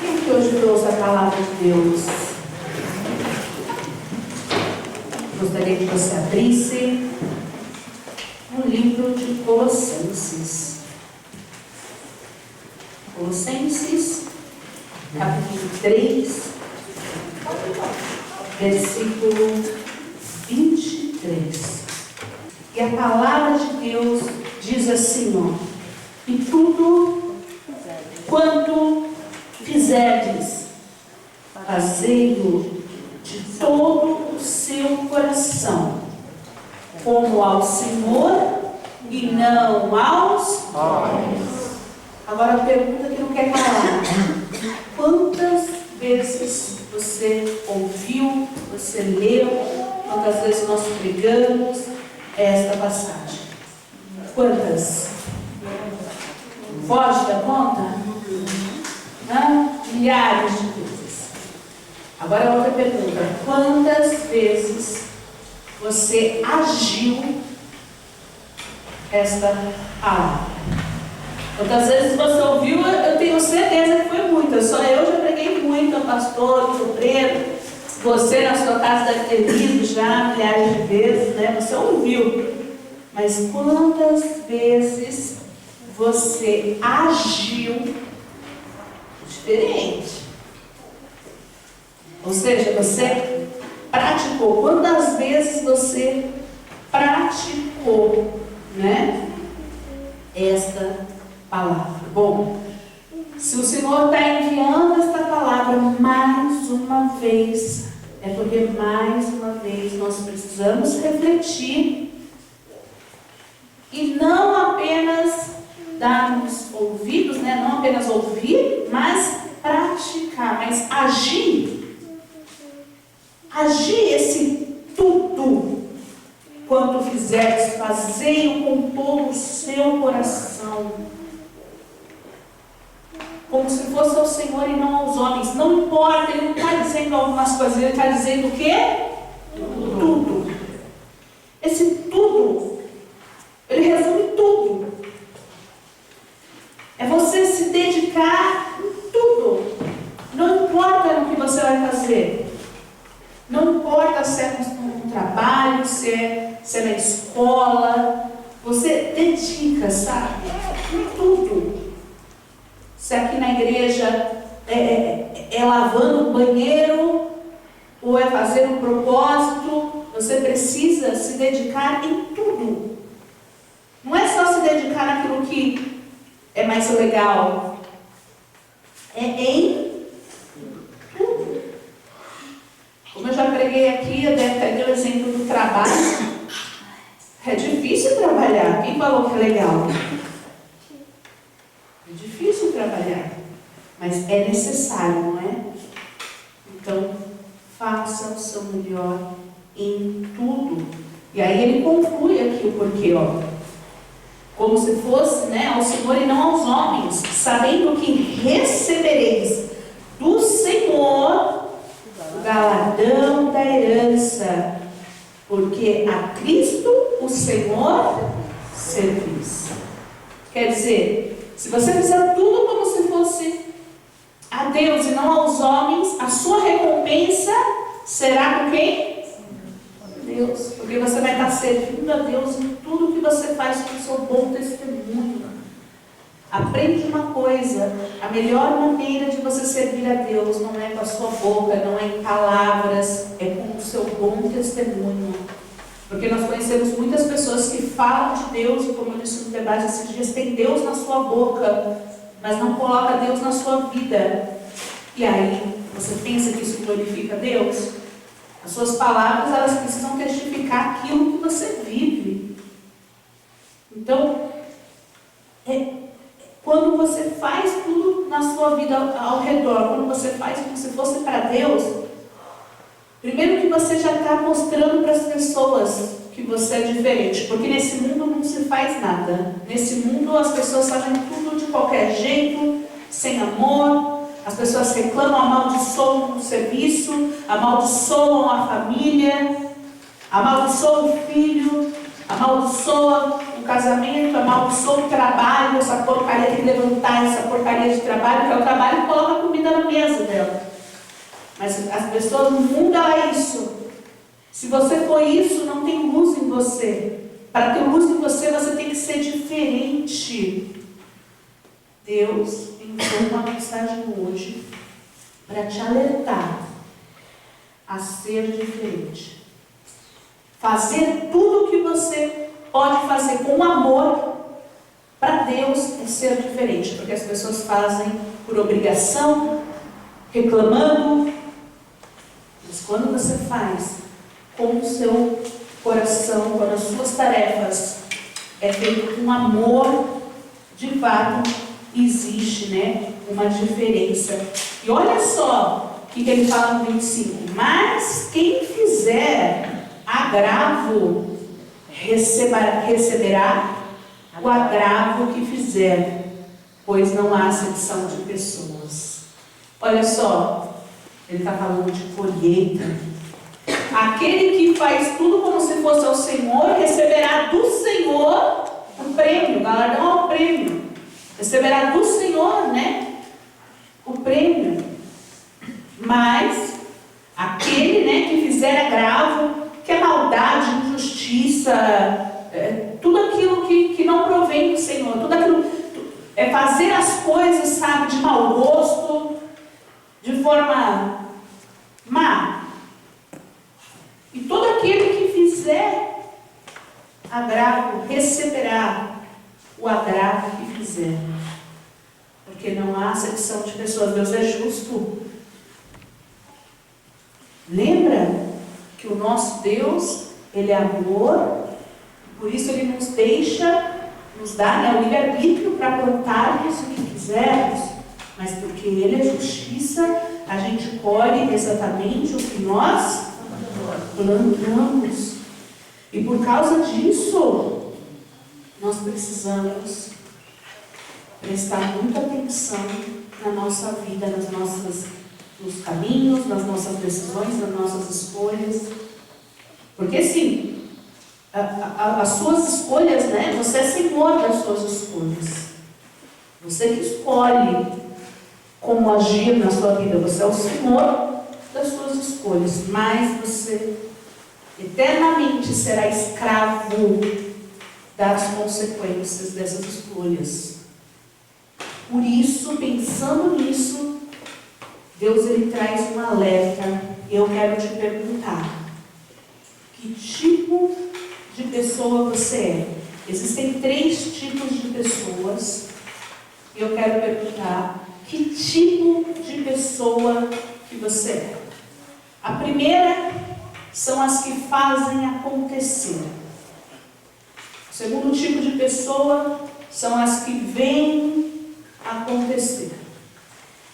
Quem que hoje trouxe a palavra de Deus? Gostaria que você abrisse no livro de Colossenses. Colossenses, capítulo 3, versículo 23. E a palavra de Deus diz assim, ó: e tudo quanto fizerdes, fazei-o de todo o seu coração, como ao Senhor e não aos homens. Agora a pergunta que não quer calar: quantas vezes você ouviu, você leu, quantas vezes nós pregamos esta passagem? Quantas? Foge da conta? Milhares de vezes. Agora outra pergunta: quantas vezes você agiu esta palavra? Quantas vezes você ouviu? Eu tenho certeza que foi muitas. Só eu já preguei muito, pastor, o obreiro. Você na sua casa deve ter lido já milhares de vezes, né? Você ouviu. Mas quantas vezes você agiu diferente? Ou seja, você praticou. Quantas vezes você praticou, né, esta palavra? Bom, se o Senhor está enviando esta palavra mais uma vez, é porque mais uma vez nós precisamos refletir e não apenas darmos ouvidos, né? Não apenas ouvir, mas praticar, mas agir. Agir esse tudo quanto fizeres, fazei-o com todo o seu coração, como se fosse ao Senhor e não aos homens. Não importa, ele não está dizendo algumas coisas, ele está dizendo o quê? Tudo. Esse tudo, ele resume tudo. É você se dedicar em tudo. Não importa no que você vai fazer. Não importa se é no trabalho, se é na escola. Você dedica, sabe? Em tudo. Se aqui na igreja é lavando o banheiro ou é fazer um propósito, você precisa se dedicar em tudo. Não é só se dedicar naquilo que é mais legal. É em tudo. Como eu já preguei aqui, eu dei o exemplo do trabalho. É difícil trabalhar. Quem falou que é legal? É difícil trabalhar, mas é necessário, não é? Então, faça o seu melhor em tudo. E aí ele conclui aqui o porquê, ó. Como se fosse, né, ao Senhor e não aos homens, sabendo que recebereis do Senhor o galardão da herança, porque a Cristo o Senhor servis. Quer dizer, se você fizer tudo como se fosse a Deus e não aos homens, a sua recompensa será com quem? Deus. Porque você vai estar servindo a Deus em tudo que você faz com o seu bom testemunho. Aprende uma coisa: a melhor maneira de você servir a Deus não é com a sua boca, não é em palavras, é com o seu bom testemunho. Porque nós conhecemos muitas pessoas que falam de Deus, e como eu disse no debate esses dias, tem Deus na sua boca, mas não coloca Deus na sua vida. E aí, você pensa que isso glorifica Deus? As suas palavras, elas precisam testificar aquilo que você vive. Então, quando você faz tudo na sua vida ao redor, quando você faz como se fosse para Deus, primeiro que você já está mostrando para as pessoas que você é diferente, porque nesse mundo não se faz nada. Nesse mundo as pessoas fazem tudo de qualquer jeito, sem amor. As pessoas reclamam, amaldiçoam o serviço, amaldiçoam a família, amaldiçoam o filho, amaldiçoam o casamento, amaldiçoa o trabalho, essa porcaria tem que levantar essa porcaria de trabalho, que é o trabalho que coloca comida na mesa dela. Mas as pessoas no mundo é isso. Se você for isso, não tem luz em você. Para ter luz em você, você tem que ser diferente. Deus enviou uma mensagem hoje para te alertar a ser diferente. Fazer tudo o que você pode fazer com amor para Deus é ser diferente. Porque as pessoas fazem por obrigação, reclamando. Mas quando você faz com o seu coração, quando as suas tarefas é feito com amor, de fato existe, né, uma diferença. E olha só o que ele fala no 25. Mas quem fizer agravo receberá o agravo que fizer, pois não há acepção de pessoas. Olha só, ele está falando de colheita. Aquele que faz tudo como se fosse ao Senhor, receberá do Senhor um prêmio, galardão ao prêmio. Receberá do Senhor, né, o prêmio. Mas aquele, né, que fizer agravo, que é maldade, injustiça, tudo aquilo que não provém do Senhor, tudo aquilo, é fazer as coisas, sabe, de mau gosto, de forma má. E todo aquele que fizer agravo, receberá o agravo que fizer. Porque não há acepção de pessoas. Deus é justo. Lembra que o nosso Deus, Ele é amor, por isso Ele nos deixa, nos dá, né, o livre-arbítrio para plantarmos o que quisermos, mas porque Ele é justiça, a gente colhe exatamente o que nós plantamos. E por causa disso, nós precisamos prestar muita atenção na nossa vida, nos caminhos, nas nossas decisões, nas nossas escolhas. Porque sim, as suas escolhas, né? Você é senhor das suas escolhas. Você que escolhe como agir na sua vida. Você é o senhor das suas escolhas. Mas você eternamente será escravo das consequências dessas escolhas. Por isso, pensando nisso, Deus ele traz um alerta. E eu quero te perguntar: que tipo de pessoa você é? Existem 3 tipos de pessoas. E eu quero perguntar: que tipo de pessoa que você é? A primeira são as que fazem acontecer. O segundo tipo de pessoa são as que veem acontecer.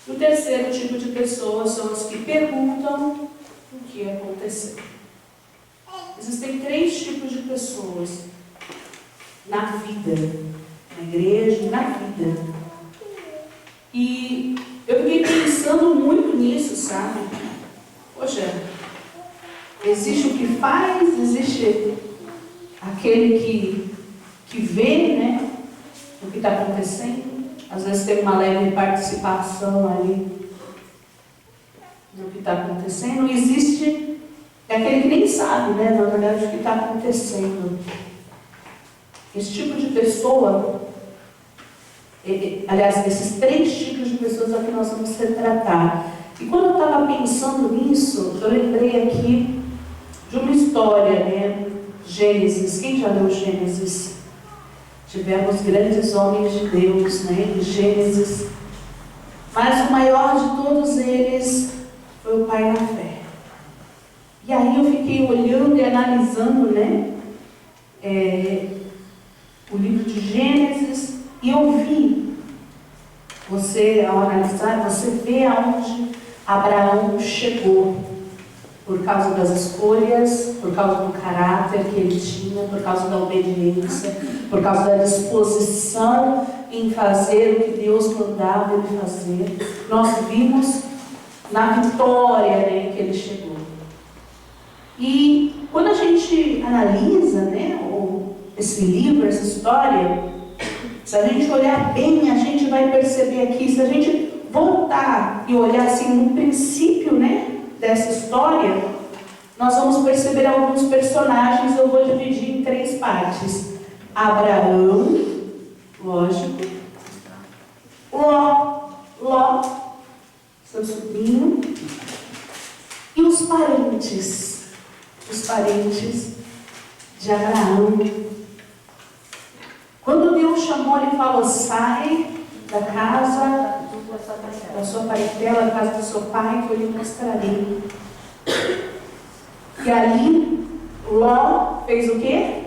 O terceiro tipo de pessoas são as que perguntam o que aconteceu. Existem 3 tipos de pessoas na vida, na igreja, na vida. E eu fiquei pensando muito nisso, sabe? Poxa, existe o que faz, existe aquele que vê, né, o que está acontecendo. Às vezes tem uma leve participação ali no que está acontecendo. E existe aquele que nem sabe, né, na verdade, o que está acontecendo. Esse tipo de pessoa, aliás, esses 3 tipos de pessoas é o que nós vamos retratar. E quando eu estava pensando nisso, eu lembrei aqui de uma história, né? Gênesis. Quem já leu Gênesis? Tivemos grandes homens de Deus, né? Em Gênesis. Mas o maior de todos eles foi o pai na fé. E aí eu fiquei olhando e analisando, né? O livro de Gênesis. E eu vi, você ao analisar, você vê aonde Abraão chegou. Por causa das escolhas, por causa do caráter que ele tinha, por causa da obediência, por causa da disposição em fazer o que Deus mandava ele fazer. Nós vimos na vitória, né, que ele chegou. E quando a gente analisa, né, ou esse livro, essa história, se a gente olhar bem, a gente vai perceber aqui, se a gente voltar e olhar assim no princípio, né, dessa história, nós vamos perceber alguns personagens. Eu vou dividir em 3 partes. Abraão, lógico, Ló, seu sobrinho, e os parentes de Abraão. Quando Deus chamou, ele falou: sai da casa da sua parentela, da casa do seu pai, que eu lhe mostrarei. E aí, Ló fez o quê?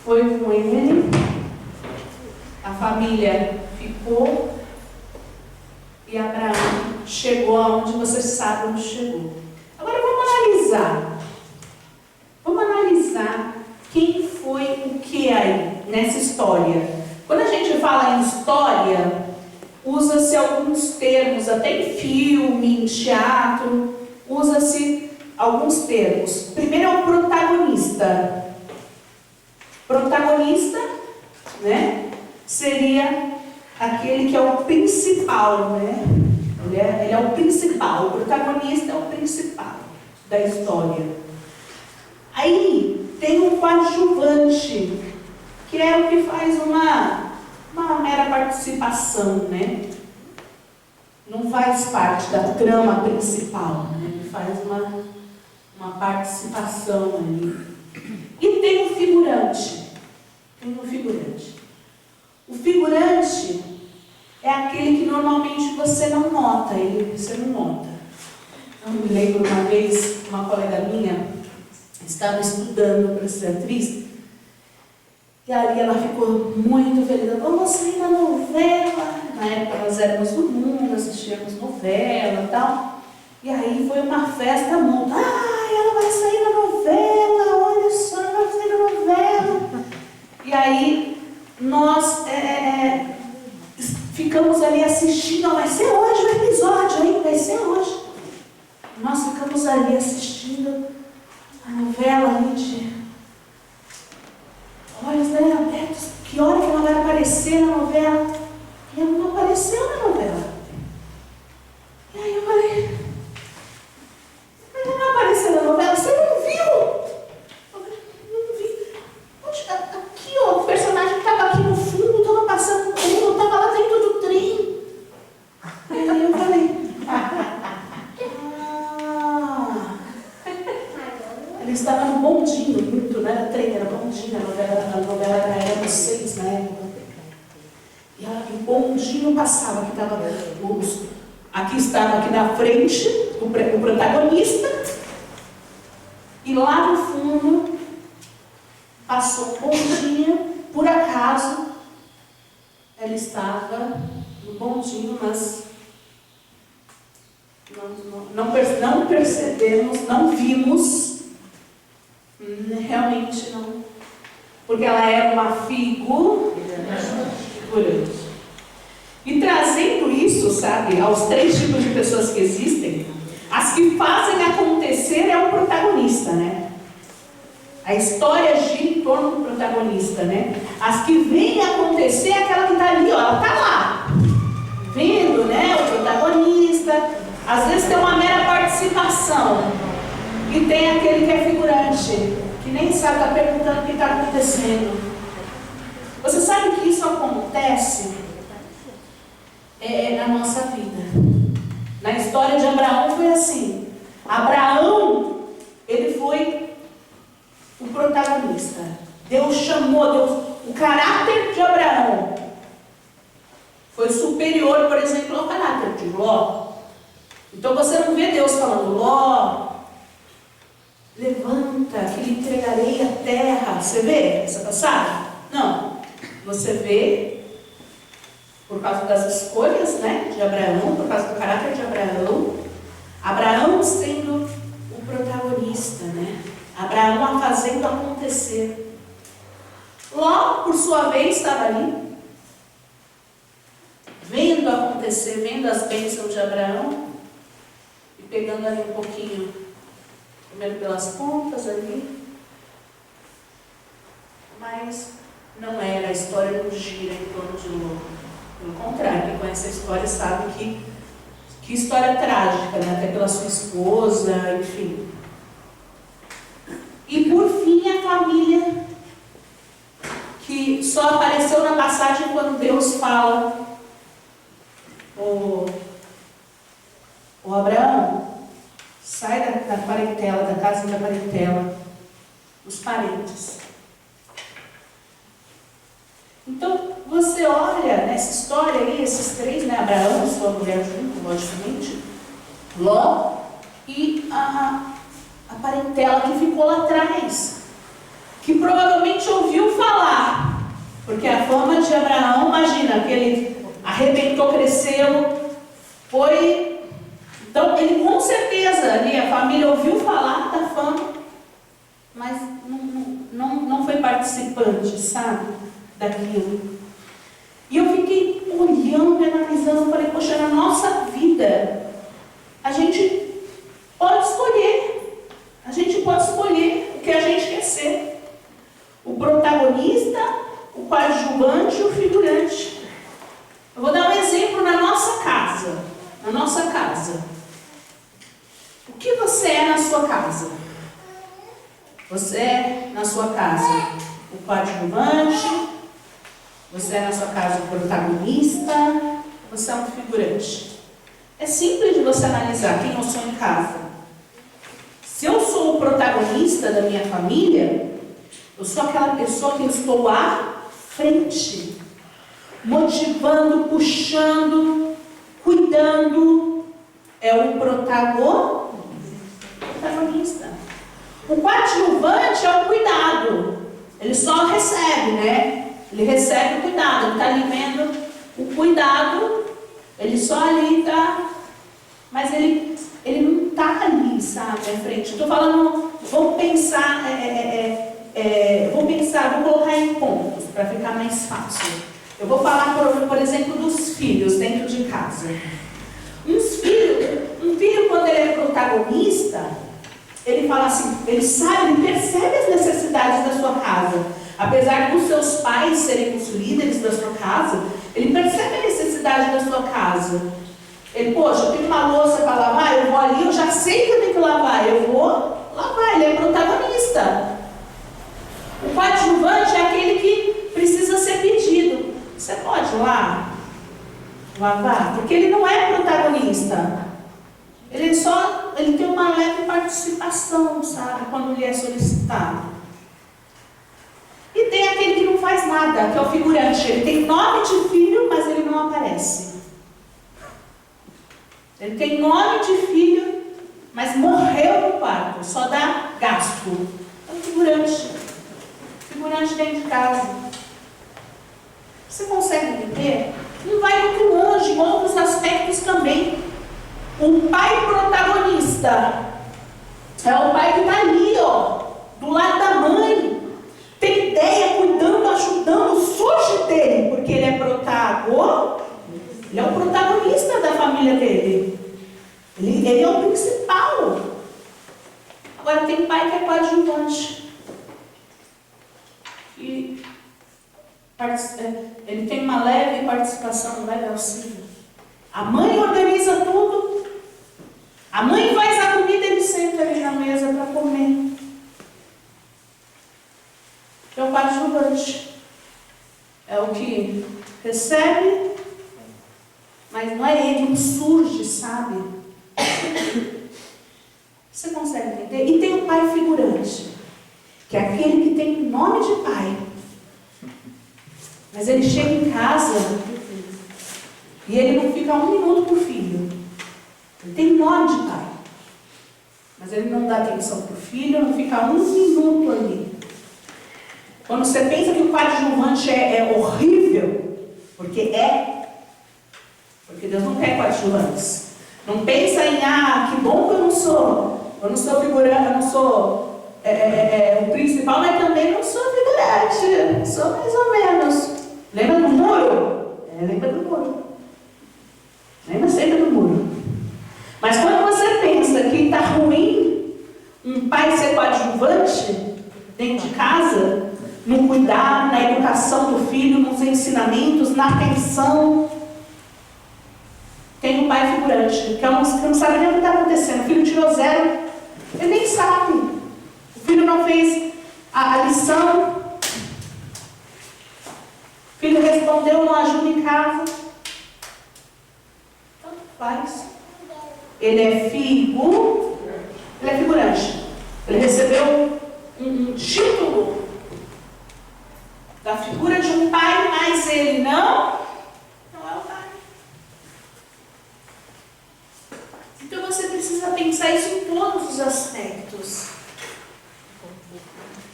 Foi com ele, a família ficou, e Abraão chegou aonde você sabe onde chegou. Agora vamos analisar quem foi o que aí nessa história. Quando a gente fala em história, usa-se alguns termos, até em filme, em teatro, usa-se alguns termos. Primeiro é o protagonista. Protagonista, né, seria aquele que é o principal, né? Ele é o principal, o protagonista é o principal da história. Aí tem um coadjuvante, que é o que faz uma mera participação, né? Não faz parte da trama principal, né? Ele faz uma participação ali. E tem o figurante. O figurante é aquele que normalmente você não nota, você não nota. Eu me lembro uma vez, uma colega minha estava estudando para ser atriz, e ali ela ficou muito feliz. Ela falou: vamos sair na novela. Na época nós éramos do mundo, assistíamos novela e tal. E aí foi uma festa muito. Ela vai sair na novela, olha só, ela vai sair na novela. E aí nós ficamos ali assistindo. Vai ser hoje o episódio, hein? Vai ser hoje. Nós ficamos ali assistindo a novela ali de olhos, né, abertos. Que hora que ela vai aparecer na novela? E ela não apareceu na novela. E aí eu falei: mas ela não apareceu na novela? Você não viu? Eu falei: não vi. Aqui, ó, o personagem que estava aqui no fundo, estava passando o trem, eu estava lá dentro do trem. E aí eu falei: ele estava no bondinho, muito, não era trem, era bondinho, a novela era dos 6 na época. E o bondinho passava, aqui estava aqui na frente, o protagonista, e lá no fundo passou um bondinho, por acaso ela estava no bondinho, mas não percebemos, não vimos. Realmente não. Porque ela era uma figurante. E trazendo isso, sabe, aos 3 tipos de pessoas que existem, as que fazem acontecer é o protagonista, né? A história gira em torno do protagonista, né? As que vêm acontecer é aquela que está ali, ó, ela está lá, vendo, né, o protagonista. Às vezes tem uma mera participação. E tem aquele que é figurante, que nem sabe, está perguntando o que está acontecendo. Você sabe que isso acontece na nossa vida. Na história de Abraão foi assim. Abraão, ele foi o protagonista. Deus chamou, o caráter de Abraão foi superior, por exemplo, ao caráter de Ló. Então você não vê Deus falando: Ló, levanta, que lhe entregarei a terra. Você vê essa passagem? Não. Você vê, por causa das escolhas, né, de Abraão, por causa do caráter de Abraão sendo o protagonista, né? Abraão fazendo acontecer. Ló, por sua vez, estava ali, vendo acontecer, vendo as bênçãos de Abraão, e pegando ali um pouquinho, comendo pelas pontas ali, mas não era, a história não gira em torno de Ló. Pelo contrário, quem conhece a história sabe que história trágica, né? Até pela sua esposa, enfim. E por fim, a família, que só apareceu na passagem quando Deus fala: o Abraão, sai da parentela, da casa da parentela, dos parentes. Então, você olha nessa história aí, esses três, né? Abraão, sua mulher junto, logicamente, Ló e a parentela que ficou lá atrás, que provavelmente ouviu falar, porque a fama de Abraão, imagina, que ele arrebentou, cresceu, foi. Então, ele com certeza ali, a família ouviu falar da fama, mas não foi participante, sabe? Daquilo. E eu fiquei olhando e analisando, falei, poxa, na nossa vida, a gente pode escolher. A gente pode escolher o que a gente quer ser. O protagonista, o coadjuvante e o figurante. Eu vou dar um exemplo na nossa casa. Na nossa casa. O que você é na sua casa? Você é na sua casa o coadjuvante? Você é na sua casa o protagonista? Você é um figurante? É simples de você analisar quem eu sou em casa. Se eu sou o protagonista da minha família, eu sou aquela pessoa que eu estou à frente, motivando, puxando, cuidando. É o protagonista. O coadjuvante é o cuidado. Ele só recebe, né? Ele recebe o cuidado. Ele está ali vendo o cuidado. Ele só ali está. Mas ele não está ali, sabe, à frente. Estou falando, vou pensar, vou colocar em pontos para ficar mais fácil. Eu vou falar, por exemplo, dos filhos dentro de casa. Um filho, quando ele é protagonista, ele fala assim, ele sabe, ele percebe as necessidades da sua casa. Apesar dos seus pais serem os líderes da sua casa, ele percebe a necessidade da sua casa. Ele, poxa, eu tenho uma louça para lavar, eu vou ali, eu já sei que eu tenho que lavar, eu vou lavar, ele é protagonista. O coadjuvante é aquele que precisa ser pedido. Você pode ir lá lavar? Porque ele não é protagonista. Ele tem uma leve participação, sabe, quando lhe é solicitado. E tem aquele que não faz nada, que é o figurante. Ele tem nome de filho, mas ele não aparece. Ele tem nome de filho, mas morreu no parto, só dá gasto. É um figurante. Figurante dentro de casa. Você consegue entender? Não vai muito longe, em outros aspectos também. O pai protagonista é o pai que está ali, ó, do lado da mãe. Tem ideia, cuidando, ajudando, surge dele, porque ele é ele é o protagonista da família dele. Ele é o principal. Agora tem pai que é coadjuvante. E ele tem uma leve participação, um leve auxílio. A mãe organiza tudo. A mãe faz a comida e ele senta ali na mesa para comer. É o coadjuvante. É o que recebe, mas não é ele que surge, sabe? Você consegue entender? E tem o pai figurante, que é aquele que tem nome de pai. Mas ele chega em casa e ele não fica um minuto com o filho. Ele tem nome de pai. Mas ele não dá atenção para o filho, não fica um minuto ali. Quando você pensa que o coadjuvante é horrível, porque Deus não quer coadjuvantes. Não pensa em, que bom que eu não sou figurante, eu não sou o principal, mas também não sou figurante, sou mais ou menos. Lembra do muro? Lembra do muro. Lembra sempre do muro. Mas quando você pensa que está ruim um pai ser coadjuvante dentro de casa, no cuidado, na educação do filho, nos ensinamentos, na atenção. Tem um pai figurante, que não sabe nem o que está acontecendo. O filho tirou 0, ele nem sabe. O filho não fez a lição. O filho respondeu, não ajuda em casa. Tanto faz. Ele é figurante. Ele recebeu um título da figura de um pai, mas ele não é o pai. Então você precisa pensar isso em todos os aspectos.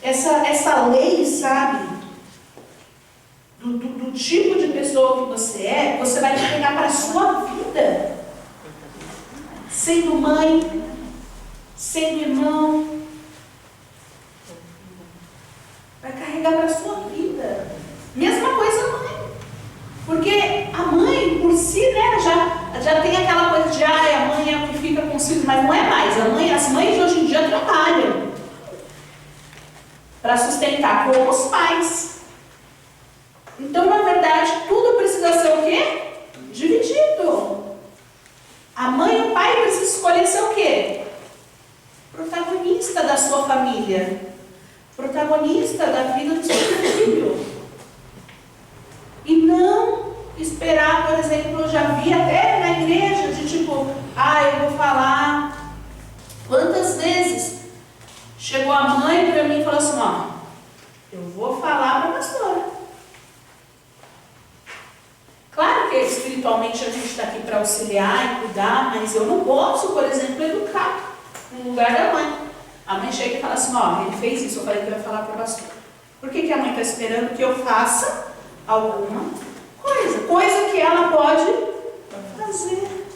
Essa lei, sabe, do tipo de pessoa que você vai pegar para a sua vida. Sendo mãe, sendo irmão, vai carregar para a sua vida. Mesma coisa a mãe. Porque a mãe, por si, né, já tem aquela coisa de a mãe é o que fica com os filhos, mas não é mais. As mães de hoje em dia trabalham para sustentar como os pais. Então, na verdade, tudo precisa ser o quê? Dividido. A mãe e o pai precisam escolher ser o quê? Protagonista da sua família. Protagonista da vida do seu filho. E não esperar, por exemplo, eu já vi até na igreja, de tipo, eu vou falar. Quantas vezes chegou a mãe para mim e falou assim, eu vou falar para a pastora. Claro que espiritualmente a gente está aqui para auxiliar e cuidar, mas eu não posso, por exemplo, educar no lugar da mãe. A mãe chega e fala assim, ele fez isso, eu falei que eu ia falar para o pastor. Por que a mãe está esperando que eu faça alguma coisa que ela pode fazer?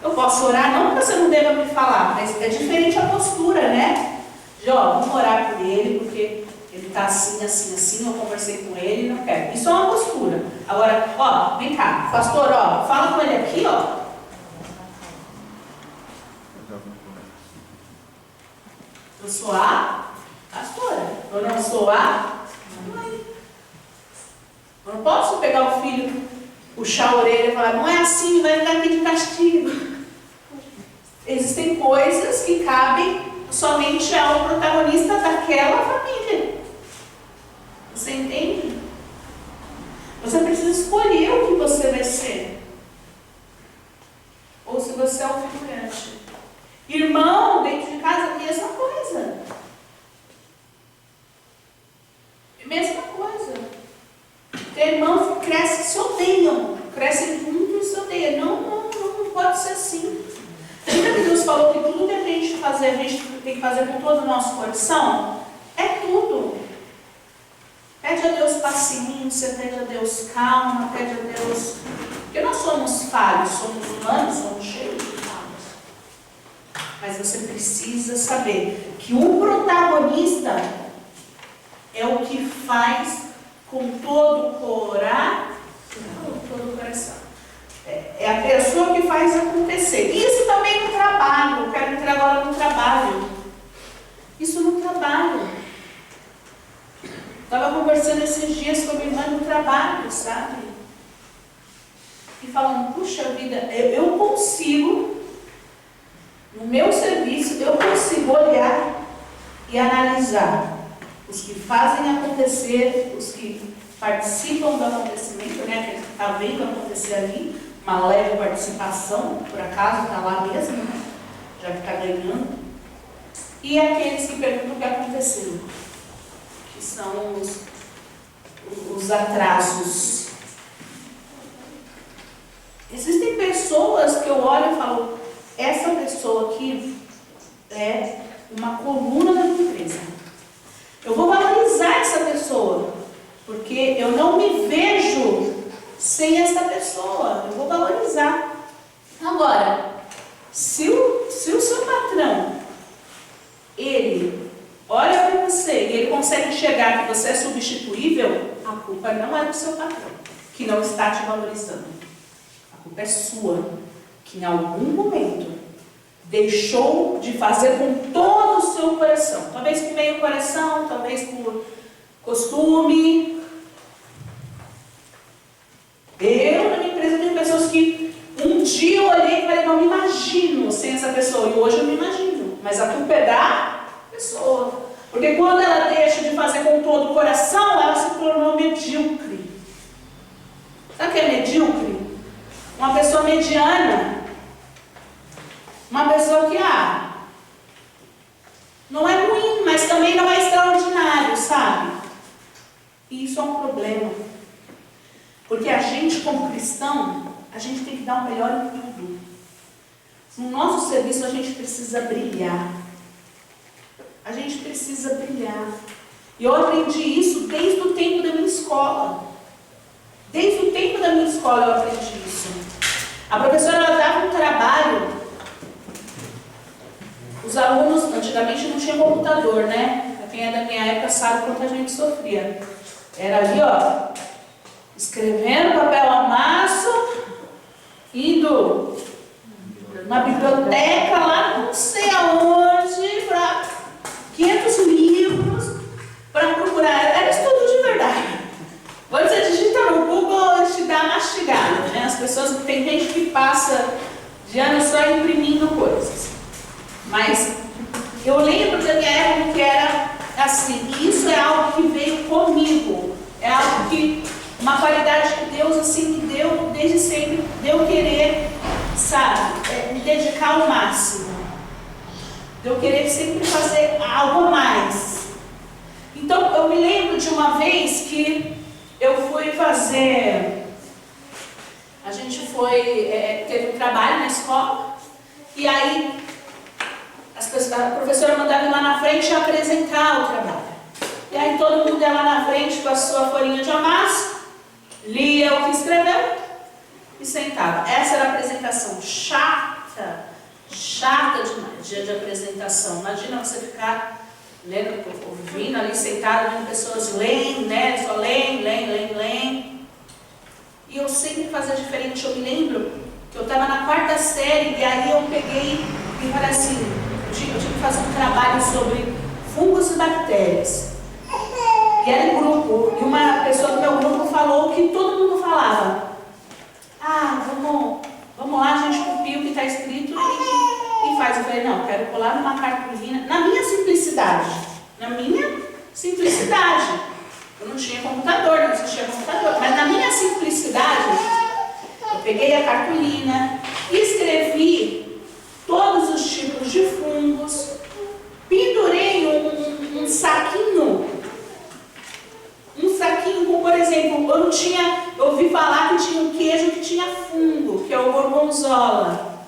Eu posso orar, não que você não deva me falar, mas é diferente a postura, né? De, vamos orar por ele, porque ele está assim, assim, assim, eu conversei com ele, não quero. Isso é uma postura. Agora, vem cá, pastor, fala com ele aqui, Eu sou a pastora. Eu não sou a mãe. Eu não posso pegar o filho, puxar a orelha e falar, não é assim, vai ficar aqui de castigo. Existem coisas que cabem somente ao protagonista daquela família. Você entende? Você precisa escolher o que você vai ser. Ou se você é um figurante. Irmão, dentro de casa, mesma coisa. Mesma coisa. Tem irmãos que crescem e se odeiam. Crescem juntos e se odeiam. Não pode ser assim. Lembra que Deus falou que tudo que a gente tem que fazer com todo o nosso coração? É tudo. Pede a Deus paciência, pede a Deus calma, pede a Deus... Porque nós somos falhos, somos humanos, somos cheios de falhas. Mas você precisa saber que o protagonista é o que faz com todo o coração. É a pessoa que faz acontecer. Isso também no trabalho. Eu quero entrar agora no trabalho. Isso no trabalho. Estava conversando esses dias com a minha irmã no trabalho, sabe? E falando, puxa vida, eu consigo, no meu serviço, eu consigo olhar e analisar os que fazem acontecer, os que participam do acontecimento, né? Que está vendo acontecer ali, uma leve participação, por acaso está lá mesmo, né? Já que está ganhando. E aqueles que perguntam o que aconteceu, que são os atrasos. Existem pessoas que eu olho e falo, essa pessoa aqui é uma coluna da minha empresa. Eu vou valorizar essa pessoa, porque eu não me vejo sem essa pessoa. Eu vou valorizar. Agora, se o seu patrão, ele olha para você e ele consegue enxergar que você é substituível, a culpa não é do seu patrão, que não está te valorizando. A culpa é sua, que em algum momento deixou de fazer com todo o seu coração. Talvez por meio coração, talvez por costume. Eu, na minha empresa, tenho pessoas que um dia eu olhei e falei, não me imagino sem essa pessoa. E hoje eu me imagino. Mas a culpa é da pessoa. Porque quando ela deixa de fazer com todo o coração, ela se tornou medíocre. Sabe o que é medíocre? Uma pessoa mediana. Uma pessoa que, não é ruim, mas também não é extraordinário, sabe? E isso é um problema. Porque a gente, como cristão, a gente tem que dar o melhor em tudo. No nosso serviço, a gente precisa brilhar. A gente precisa brilhar. E eu aprendi isso desde o tempo da minha escola. Desde o tempo da minha escola eu aprendi isso. A professora, ela dava um trabalho. Os alunos, antigamente não tinha computador, né? Quem é da minha época sabe quanto a gente sofria. Era ali, escrevendo papel amasso, indo na biblioteca lá, não sei aonde, para 500 livros, para procurar. Era estudo de verdade. Quando você digita no Google, ele te dá mastigado, né? As pessoas, tem gente que passa de ano só imprimindo coisas. Mas eu lembro da minha época que era assim, e isso é algo que veio comigo. É algo que, uma qualidade que Deus assim me deu desde sempre, de eu querer, sabe, me dedicar ao máximo. De eu querer sempre fazer algo a mais. Então, eu me lembro de uma vez que eu fui fazer, a gente teve um trabalho na escola, e aí a professora mandava ir lá na frente apresentar o trabalho. E aí todo mundo ia lá na frente com a sua folhinha de amasso, lia o que escreveu e sentava. Essa era a apresentação chata demais, dia de apresentação. Imagina você ficar lendo, ouvindo ali, sentado, vendo pessoas leem, né? Só leem. E eu sempre fazia diferente. Eu me lembro que eu estava na 4ª série e aí eu peguei e falei assim, eu tive que fazer um trabalho sobre fungos e bactérias. E era em grupo, e uma pessoa do meu grupo falou o que todo mundo falava. Vamos lá, a gente copia o que está escrito e faz. Eu falei, não, eu quero colar numa cartolina, na minha simplicidade. Eu não tinha computador, não existia computador, mas na minha simplicidade, eu peguei a cartolina e escrevi todos os tipos de fungos, pendurei um saquinho com, por exemplo, eu ouvi falar que tinha um queijo que tinha fungo, que é o gorgonzola.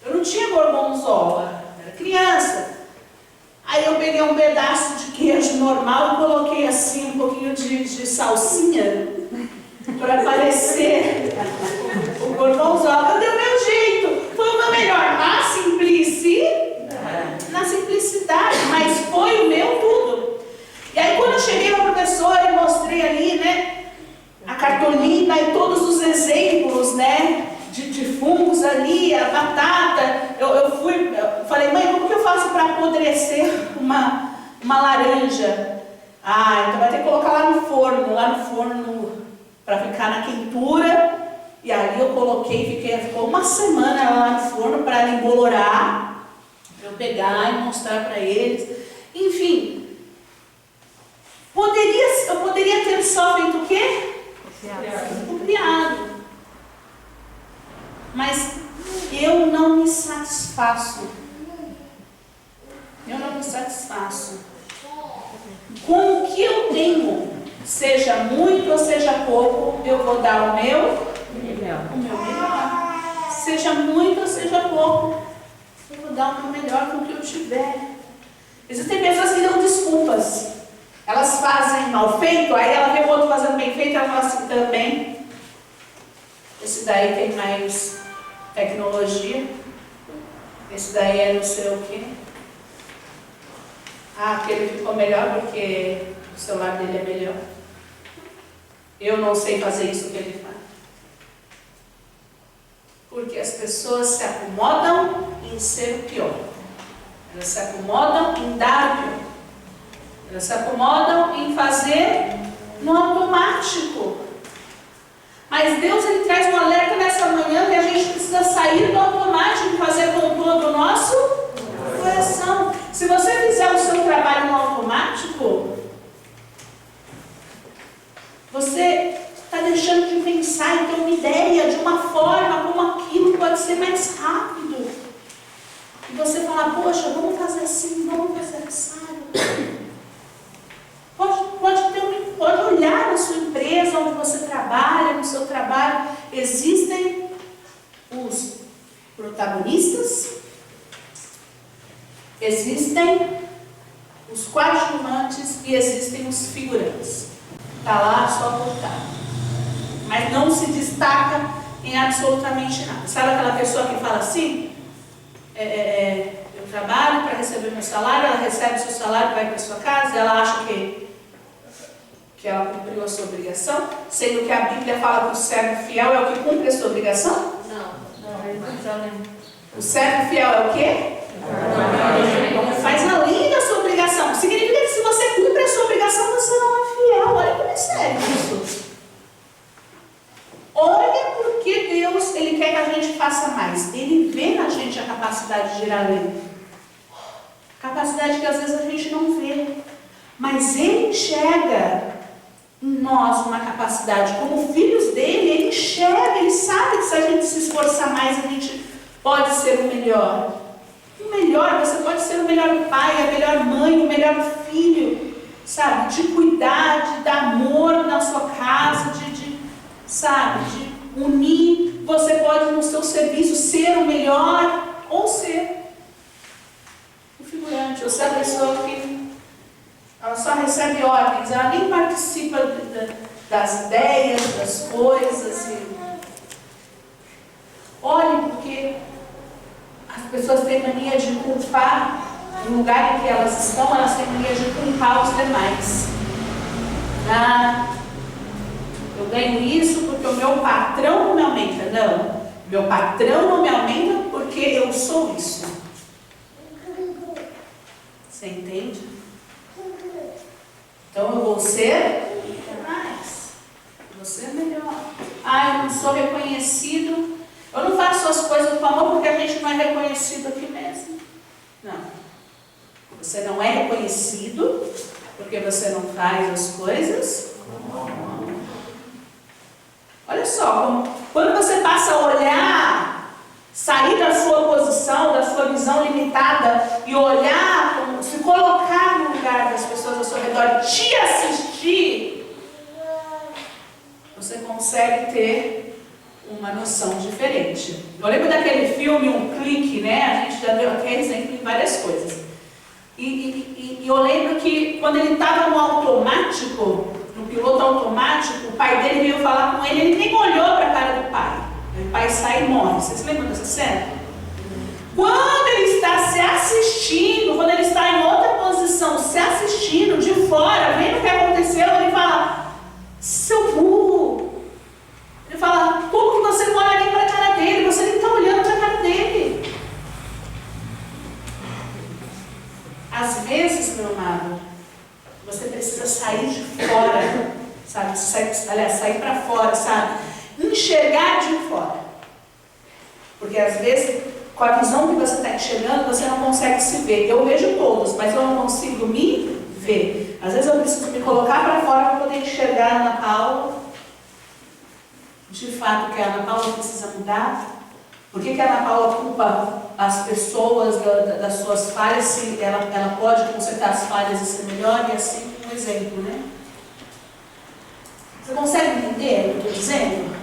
Eu não tinha gorgonzola, era criança. Aí eu peguei um pedaço de queijo normal e coloquei assim um pouquinho de salsinha para parecer o gorgonzola. Deu meu jeito, foi o meu melhor, na simplicidade, mas foi o meu tudo. E aí quando eu cheguei na professora e mostrei ali, né, a cartolina e todos os exemplos, né, de fungos ali, a batata, eu falei, mãe, como que eu faço para apodrecer uma laranja? Então vai ter que colocar lá no forno, para ficar na quentura. E aí eu coloquei, ficou uma semana lá no forno para ela embolorar, para eu pegar e mostrar para eles. Enfim, eu poderia ter só feito o quê? Copiado. Mas eu não me satisfaço. Com o que eu tenho, seja muito ou seja pouco, eu vou dar o meu melhor. Seja muito ou seja pouco, eu vou dar o meu melhor com o que eu tiver. Existem pessoas que dão desculpas. Elas fazem mal feito, aí ela vê o outro fazendo bem feito, ela fala assim, também. Esse daí tem mais tecnologia. Esse daí é não sei o quê. Aquele ficou melhor porque o celular dele é melhor. Eu não sei fazer isso que ele faz. Porque as pessoas se acomodam em ser o pior. Elas se acomodam em dar o pior. Elas se acomodam em fazer no automático. Mas Deus, Ele traz um alerta nessa manhã que a gente precisa sair do automático e fazer com todo o nosso coração. Se você fizer o seu trabalho no automático, você está deixando de pensar e ter uma ideia de uma forma como aquilo pode ser mais rápido. E você fala, poxa, vamos fazer assim, vamos fazer assado. Pode olhar na sua empresa, onde você trabalha, no seu trabalho. Existem os protagonistas, existem os coadjuvantes e existem os figurantes. Está lá só voltar. Mas não se destaca em absolutamente nada. Sabe aquela pessoa que fala assim? Eu trabalho para receber meu salário, ela recebe seu salário, vai para sua casa, ela acha que ela cumpriu a sua obrigação, sendo que a Bíblia fala que o servo fiel é o que cumpre a sua obrigação? Não. O servo fiel é o quê? Não faz além da sua obrigação. Significa que se você cumpre a sua obrigação, você não é fiel. Olha como é sério isso. Olha porque Deus, Ele quer que a gente faça mais. Ele vê na gente a capacidade de ir além. Capacidade que às vezes a gente não vê. Mas Ele enxerga em nós uma capacidade. Como filhos dele, Ele enxerga, Ele sabe que se a gente se esforçar mais, a gente pode ser o melhor. O melhor, você pode ser o melhor pai, a melhor mãe, o melhor filho, sabe? De cuidar, de dar amor na sua casa, de unir. Você pode no seu serviço ser o melhor ou ser o figurante, ou ser a pessoa que ela só recebe ordens, ela nem participa das ideias, das coisas. Olhe, porque as pessoas têm mania de culpar, no lugar em que elas estão, elas têm mania de culpar os demais. Eu ganho isso porque o meu patrão não me aumenta. Não, meu patrão não me aumenta porque eu sou isso. Você entende? Então eu vou ser mais. Vou ser melhor. Eu não sou reconhecido. Eu não faço as coisas com amor porque a gente não é reconhecido aqui mesmo. Não. Você não é reconhecido porque você não faz as coisas com amor. Olha só, quando você passa a olhar, sair da sua posição, da sua visão limitada e olhar, se colocar no lugar das pessoas ao seu redor, te assistir, você consegue ter uma noção diferente. Eu lembro daquele filme, Um Clique, né? A gente já deu aqui exemplo em várias coisas. E eu lembro que quando ele estava no automático, no piloto automático, o pai dele veio falar com ele, ele nem olhou para a cara do pai. O pai sai e morre. Vocês lembram dessa cena? Quando ele está se assistindo, quando ele está em outra posição, se assistindo de fora, vendo o que aconteceu, ele fala, seu burro. Ele fala, como que você não olha nem para a cara dele? Você nem está olhando para a cara dele. Às vezes, meu amado, você precisa sair de fora, sabe? Sair para fora, sabe? Enxergar de fora. Porque às vezes, com a visão que você está enxergando, você não consegue se ver. Eu vejo todos, mas eu não consigo me ver. Às vezes eu preciso me colocar para fora para poder enxergar a Ana Paula. De fato, que a Ana Paula precisa mudar. Por que a Ana Paula culpa as pessoas das suas falhas, se ela pode consertar as falhas e ser melhor? E assim, um exemplo, né? Você consegue entender o que eu estou dizendo?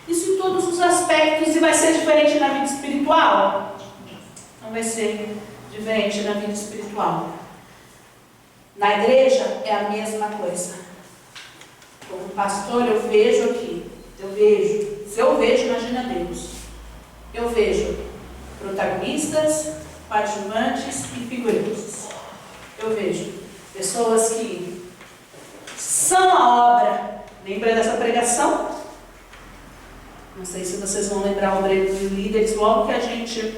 Isso em todos os aspectos. E vai ser diferente na vida espiritual? Não vai ser diferente na vida espiritual. Na igreja é a mesma coisa. Como pastor, eu vejo aqui. Se eu vejo, imagina Deus. Eu vejo protagonistas, coadjuvantes e figurantes. Eu vejo pessoas que são a obra. Lembra dessa pregação? Não sei se vocês vão lembrar o Breno de Líderes. Logo que a gente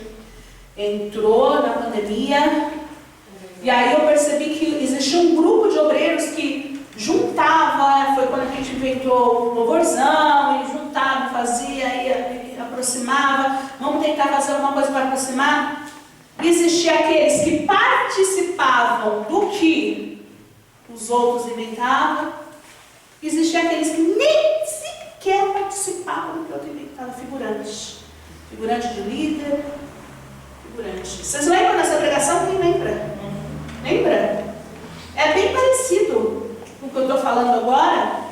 entrou na pandemia, E aí eu percebi que existia um grupo de obreiros que juntava, foi quando a gente inventou o louvorzão, e juntava, fazia, e aproximava, vamos tentar fazer alguma coisa para aproximar. Existia aqueles que participavam do que os outros inventavam, existia aqueles que nem sequer participavam do que o outro inventava, figurante de líder, figurante. Vocês lembram dessa pregação? Quem lembra? Lembra? É bem parecido com o que eu estou falando agora,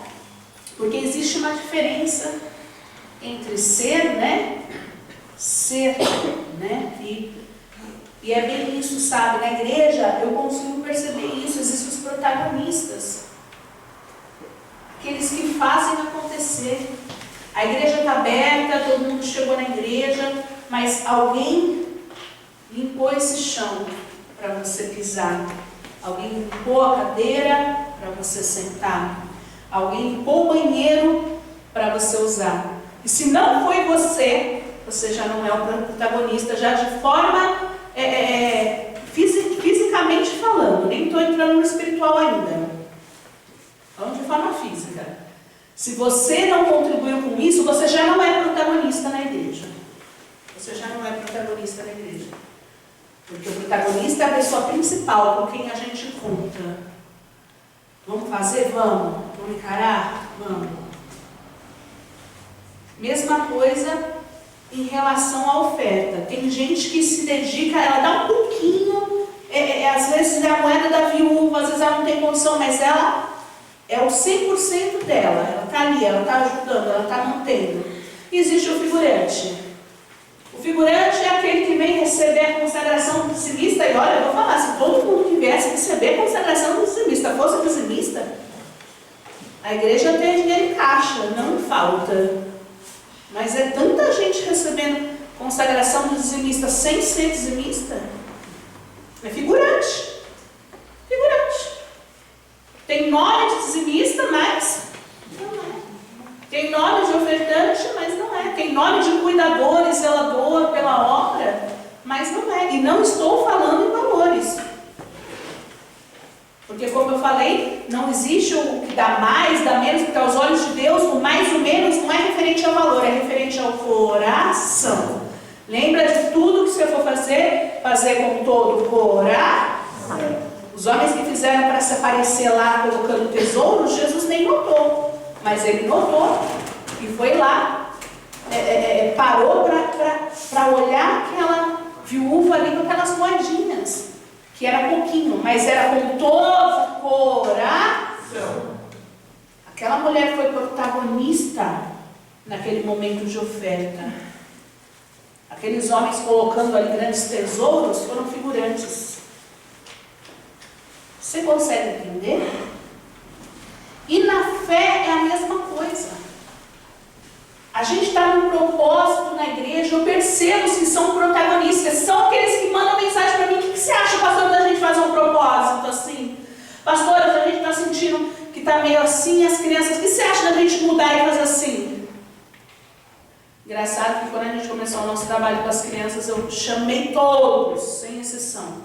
porque existe uma diferença entre ser, né? Ser, né? E é bem isso, sabe? Na igreja eu consigo perceber isso. Existem os protagonistas, aqueles que fazem acontecer. A igreja está aberta, todo mundo chegou na igreja, mas alguém limpou esse chão para você pisar. Alguém limpou a cadeira para você sentar. Alguém limpou o banheiro para você usar. E se não foi você, você já não é o protagonista, já de forma fisicamente falando. Nem estou entrando no espiritual ainda. Falando de forma física. Se você não contribuiu com isso, você já não é protagonista na igreja. Você já não é protagonista na igreja. Porque o protagonista é a pessoa principal com quem a gente conta. Vamos fazer? Vamos. Vamos encarar? Vamos. Mesma coisa em relação à oferta. Tem gente que se dedica, ela dá um pouquinho, às vezes é a moeda da viúva, às vezes ela não tem condição, mas ela é o 100% dela. Ela está ali, ela está ajudando, ela está mantendo. E existe o figurante. O figurante é aquele que vem receber a consagração do dizimista. E olha, eu vou falar, se todo mundo que viesse receber a consagração do dizimista fosse dizimista, a igreja tem dinheiro em caixa, não falta. Mas é tanta gente recebendo consagração do dizimista sem ser dizimista. É figurante. Figurante. Tem nome de dizimista, mas não é. Tem nome de ofertante, mas não é. Tem nome de cuidador e zelador pela obra, mas não é. E não estou falando em valores. Porque, como eu falei, não existe o que dá mais, dá menos, porque aos olhos de Deus, o mais ou menos não é referente ao valor, é referente ao coração. Lembra de tudo que você for fazer, fazer com todo o coração. Os homens que fizeram para se aparecer lá colocando tesouros, Jesus nem notou. Mas ele notou e foi lá, parou para olhar aquela viúva ali com aquelas moedinhas, que era pouquinho, mas era com todo o coração. Aquela mulher foi protagonista naquele momento de oferta. Aqueles homens colocando ali grandes tesouros foram figurantes. Você consegue entender? E na fé é a mesma coisa. A gente está num propósito na igreja, eu percebo os que são protagonistas, são aqueles que mandam mensagem para mim. O que você acha, pastor, da gente fazer um propósito assim? Pastora, a gente está sentindo que está meio assim, as crianças, o que você acha da gente mudar e fazer assim? Engraçado que quando a gente começou o nosso trabalho com as crianças, eu chamei todos, sem exceção,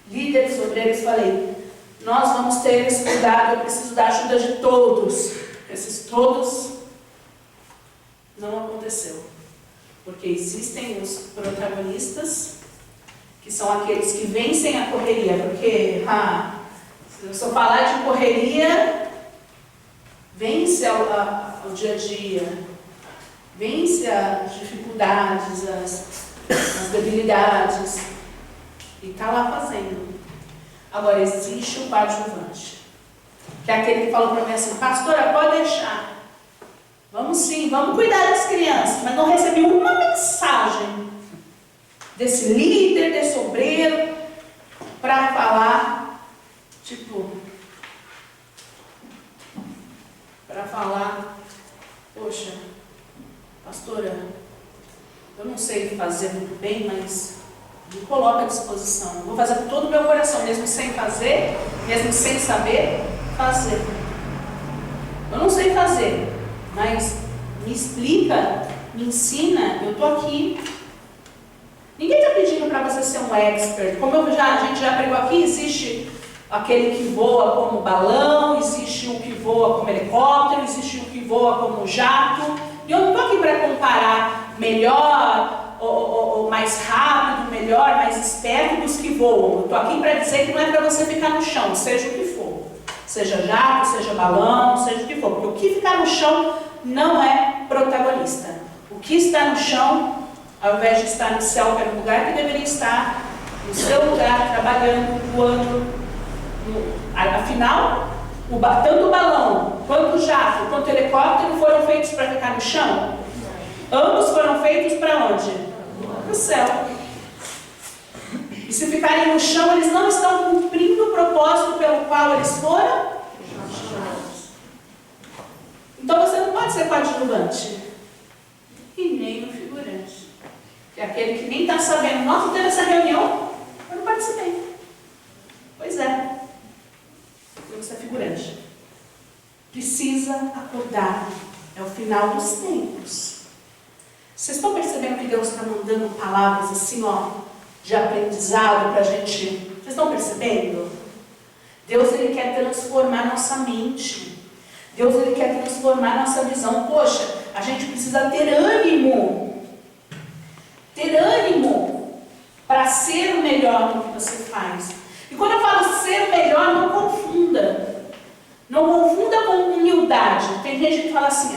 líderes, obreiros, falei, nós vamos ter esse cuidado, eu preciso da ajuda de todos. Esses todos não aconteceu. Porque existem os protagonistas, que são aqueles que vencem a correria. Porque, se eu só falar de correria, vence ao dia a dia, vence as dificuldades, as debilidades, e está lá fazendo. Agora, existe o coadjuvante, que é aquele que falou para mim assim, pastora, pode deixar, vamos sim, vamos cuidar das crianças, mas não recebi uma mensagem desse líder, desse obreiro, para falar, poxa, pastora, eu não sei fazer muito bem, mas me coloca à disposição. Eu vou fazer com todo o meu coração, mesmo sem fazer, mesmo sem saber fazer. Eu não sei fazer, mas me explica, me ensina, eu estou aqui. Ninguém está pedindo para você ser um expert. Como a gente já pregou aqui, existe aquele que voa como balão, existe o que voa como helicóptero, existe o que voa como jato. E eu não estou aqui para comparar melhor ou mais rápido, melhor, mais esperto dos que voam. Eu estou aqui para dizer que não é para você ficar no chão, seja o que for. Seja jato, seja balão, seja o que for. Porque o que ficar no chão não é protagonista. O que está no chão, ao invés de estar no céu, que era o lugar que deveria estar, no seu lugar, trabalhando, voando. Afinal, tanto o balão, quanto o jato, quanto o helicóptero foram feitos para ficar no chão? Ambos foram feitos para onde? Para o céu. E se ficarem no chão, eles não estão cumprindo o propósito pelo qual eles foram chamados. Então você não pode ser coadjuvante. E nem um figurante. Que é aquele que nem está sabendo. Nossa, teve essa reunião, eu não participei. Pois é. Você é figurante. Precisa acordar. É o final dos tempos. Vocês estão percebendo que Deus está mandando palavras assim, de aprendizado para a gente? Vocês estão percebendo? Deus, Ele quer transformar nossa mente. Deus, Ele quer transformar nossa visão. Poxa, a gente precisa ter ânimo. Ter ânimo para ser o melhor no que você faz. E quando eu falo ser o melhor, não confunda. Não confunda com humildade. Tem gente que fala assim,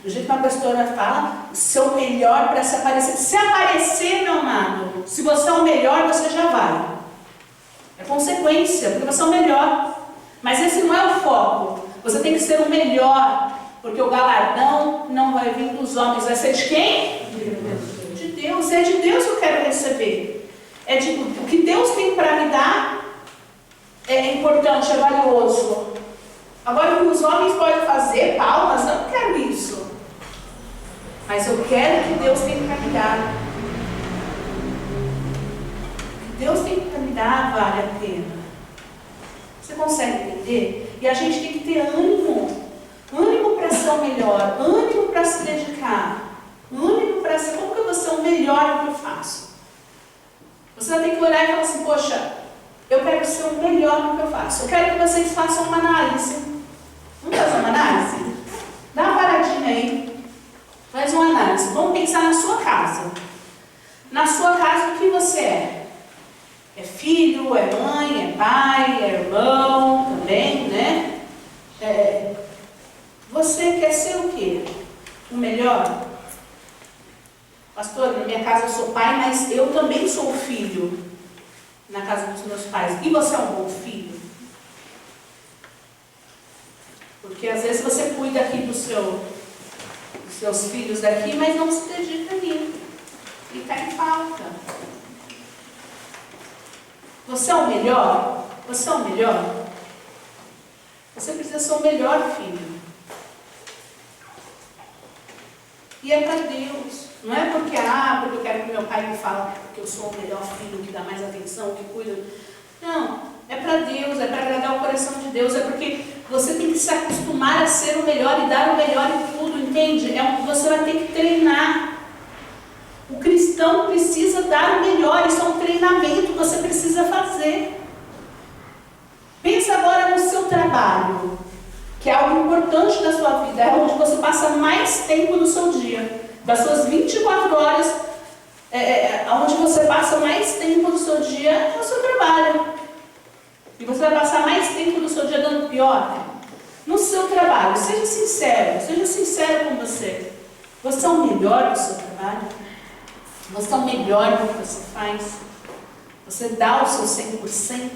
do jeito que uma pastora fala, ser o melhor para se aparecer. Se aparecer, meu amado, se você é o melhor, você já vai. É consequência, porque você é o melhor. Mas esse não é o foco. Você tem que ser o melhor, porque o galardão não vai vir dos homens. Vai ser de quem? De Deus. É de Deus que eu quero receber. O que Deus tem para me dar é importante, é valioso. Agora, o que os homens podem fazer, palmas, eu não quero isso. Mas eu quero que Deus tem para me dar. O que Deus tem para me dar vale a pena. Você consegue entender? E a gente tem que ter ânimo. Ânimo para ser o melhor. Ânimo para se dedicar. Ânimo para ser... Como que eu vou ser o melhor no que eu faço? Você vai ter que olhar e falar assim, poxa, eu quero ser o melhor no que eu faço. Eu quero que vocês façam uma análise. Vamos fazer uma análise? Dá uma paradinha aí. Faz uma análise. Vamos pensar na sua casa. Na sua casa, o que você é? É filho, é mãe, é pai, é irmão também, né? Você quer ser o quê? O melhor? Pastor, na minha casa eu sou pai, mas eu também sou filho na casa dos meus pais. E você é um bom filho? Porque às vezes você cuida aqui dos seus filhos daqui, mas não se dedica ali. E está em falta. Você é o melhor? Você é o melhor? Você precisa ser o melhor filho. E é para Deus. Não é porque eu quero que meu pai me fale que eu sou o melhor filho, que dá mais atenção, que cuida. Não, é para Deus, é para agradar o coração de Deus, é porque você tem que se acostumar a ser o melhor e dar o melhor em tudo, entende? Você vai ter que treinar. O cristão precisa dar o melhor, isso é um treinamento que você precisa fazer. Pensa agora no seu trabalho, que é algo importante da sua vida, é onde você passa mais tempo do seu dia. Das suas 24 horas, onde você passa mais tempo do seu dia é o seu trabalho. E você vai passar mais tempo do seu dia dando pior no seu trabalho. Seja sincero com você. Você é o melhor do seu trabalho? Você é o melhor no que você faz? Você dá o seu 100%?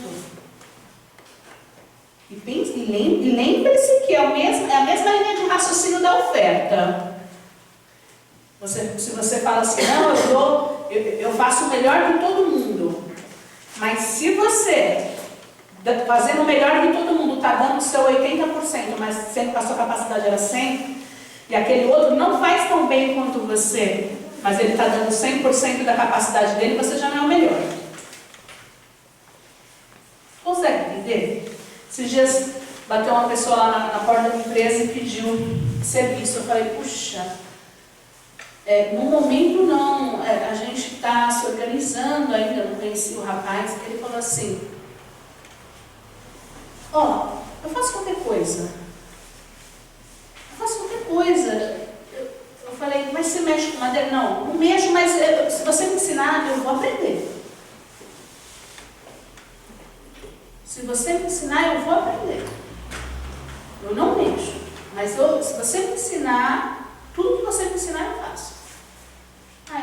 E lembre-se que é a mesma linha de raciocínio da oferta. Se você fala assim, não, eu faço o melhor que todo mundo. Mas se você, fazendo o melhor que todo mundo, está dando o seu 80%, mas sendo que a sua capacidade era 100%, e aquele outro não faz tão bem quanto você, mas ele está dando 100% da capacidade dele, você já não é o melhor. Consegue entender? Esses dias bateu uma pessoa lá na porta da empresa e pediu serviço. Eu falei, puxa, no momento não, a gente está se organizando ainda, não conheci o rapaz, ele falou assim, ó, eu faço qualquer coisa. Eu falei, mas você mexe com madeira? Não mexo, mas se você me ensinar, eu vou aprender. Se você me ensinar, eu vou aprender. Eu não mexo, mas se você me ensinar, tudo que você me ensinar, eu faço.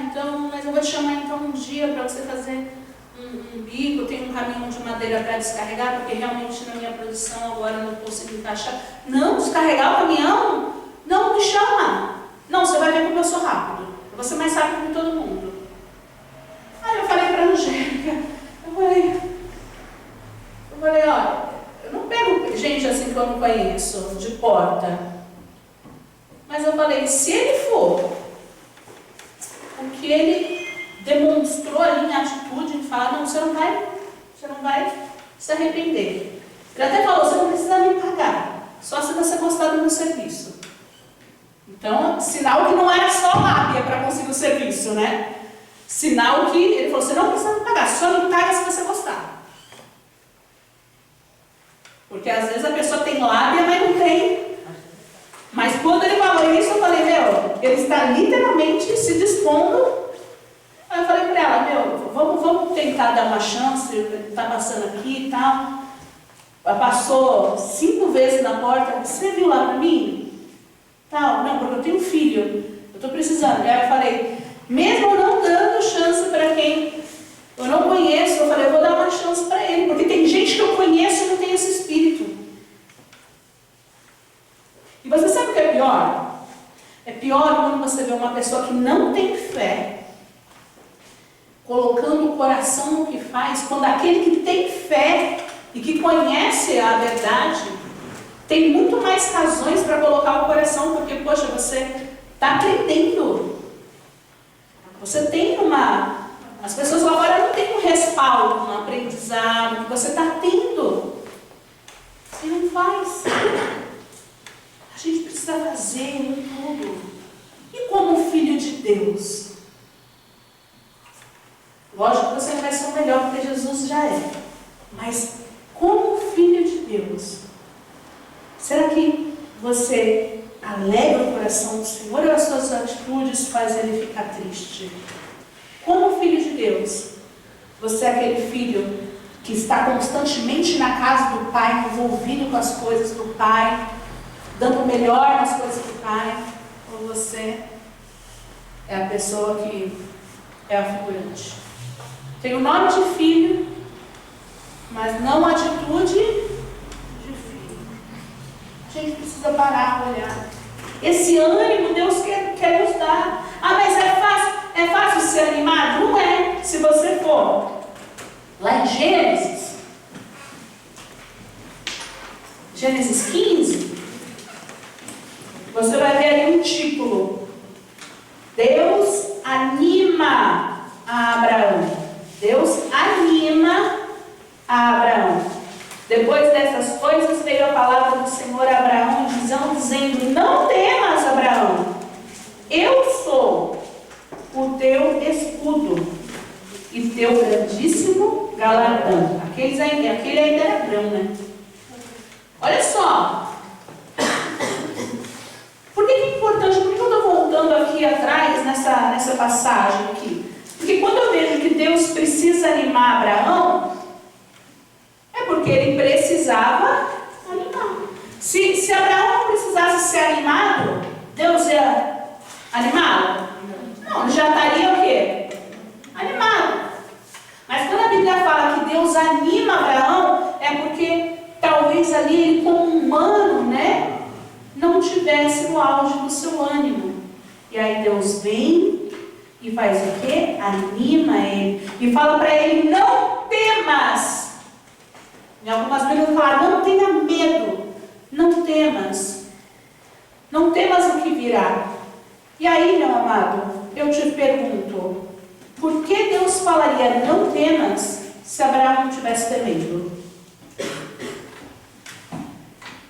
Então, mas eu vou te chamar então um dia para você fazer um bico, eu tenho um caminhão de madeira para descarregar, porque realmente na minha produção agora eu não consigo encaixar. Não, descarregar o caminhão? Não me chama. Não, você vai ver como eu sou rápido. Eu vou ser mais rápido que todo mundo. Aí eu falei para a Angélica, eu falei, olha, eu não pego gente assim que eu não conheço, de porta. Mas eu falei, se ele for o que ele demonstrou ali em atitude, em falar, não, você não vai se arrepender. Ele até falou, você não precisa me pagar, só se você gostar do meu serviço. Então, sinal que não era só lábia para conseguir o serviço, né? Sinal que ele falou, você não precisa me pagar, só me paga se você gostar. Porque às vezes a pessoa tem lábia, mas não tem. Mas quando ele falou isso, eu falei, ele está literalmente se dispondo. Aí eu falei para ela, vamos tentar dar uma chance, ele está passando aqui e tal. Ela passou 5 vezes na porta, você viu lá para mim? Tal, não, porque eu tenho um filho, eu estou precisando. Aí eu falei, mesmo não dando chance para quem eu não conheço, eu falei, eu vou dar uma chance para ele, porque tem gente que eu conheço e não tem esse espírito. E você sabe o que é pior? É pior quando você vê uma pessoa que não tem fé, colocando o coração no que faz, quando aquele que tem fé e que conhece a verdade, tem muito mais razões para colocar o coração, porque, poxa, você está aprendendo. Você tem as pessoas lá fora não têm um respaldo, um aprendizado que você está tendo. E não faz. A gente precisa fazer em tudo. E como filho de Deus? Lógico que você não vai ser o melhor, porque Jesus já é. Mas como filho de Deus, será que você alegra o coração do Senhor ou as suas atitudes fazem ele ficar triste? Como filho de Deus, você é aquele filho que está constantemente na casa do Pai, envolvido com as coisas do Pai, dando o melhor nas coisas do Pai, ou você é a pessoa que é a figurante? Tem o nome de filho, mas não a atitude de filho. A gente precisa parar, olhar. Esse ânimo Deus quer nos dar. Ah, mas é fácil ser animado? Não é. Se você for lá em Gênesis 15, você vai ver ali um título. Deus anima a Abraão. Deus anima a Abraão. Depois dessas coisas veio a palavra do Senhor a Abraão dizendo, não temas, Abraão, eu sou o teu escudo e teu grandíssimo galardão. Aquele ainda era Abraão, né? Olha só. Por que é importante? Por que eu estou voltando aqui atrás nessa passagem aqui? Porque quando eu vejo que Deus precisa animar Abraão, é porque ele precisava animar. Se Abraão não precisasse ser animado, Deus ia animá-lo? Não, ele já estaria o quê? Animado. Mas quando a Bíblia fala que Deus anima Abraão, é porque talvez ali ele, como humano, né, não tivesse no auge do seu ânimo. E aí Deus vem e faz o quê? Anima ele. E fala para ele, não temas. Em algumas Bíblias fala, não tenha medo. Não temas. Não temas o que virá. E aí, meu amado, eu te pergunto, por que Deus falaria não temas se Abraão não estivesse temendo?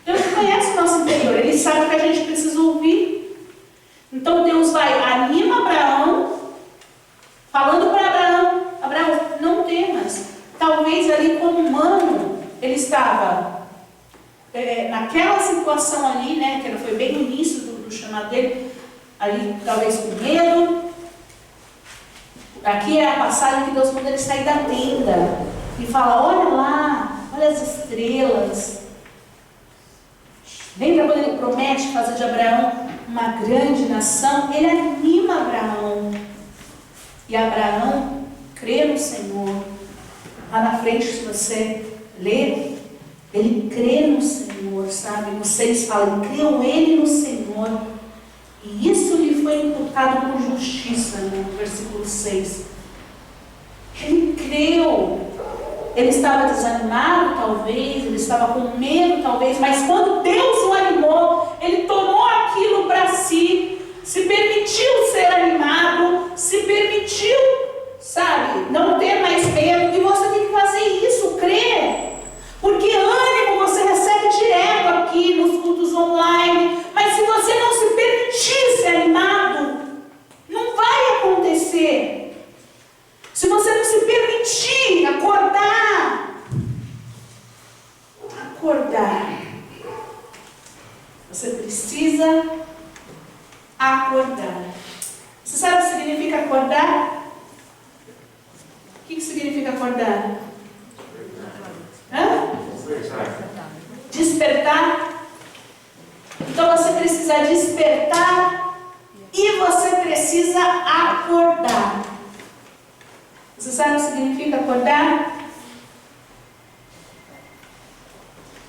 Deus conhece o nosso interior, Ele sabe o que a gente precisa ouvir. Então Deus vai, anima Abraão falando para Abraão: Abraão, não temas. Talvez ali como humano, ele estava naquela situação ali, né, que foi bem no início do chamado dele, ali talvez com medo. Aqui é a passagem que Deus manda ele sair da tenda e fala: olha lá, olha as estrelas. Lembra quando ele promete fazer de Abraão uma grande nação? Ele anima Abraão. E Abraão crê no Senhor. Lá na frente, se você ler, ele crê no Senhor, sabe? No 6 fala: creu ele no Senhor, e isso lhe foi imputado por justiça, no versículo 6. Ele creu. Ele estava desanimado, talvez, ele estava com medo, talvez, mas quando Deus o animou, ele tomou aquilo para si, se permitiu ser animado, se permitiu, sabe, não ter mais medo. E você tem que fazer isso, crer. Porque ânimo você recebe direto aqui nos cultos online, mas se você não se permitir ser animado, não vai acontecer. Se você não se permitir acordar, você precisa acordar. Você sabe o que significa acordar? O que significa acordar? Hã? Despertar. Então você precisa despertar e você precisa acordar. Você sabe o que significa acordar?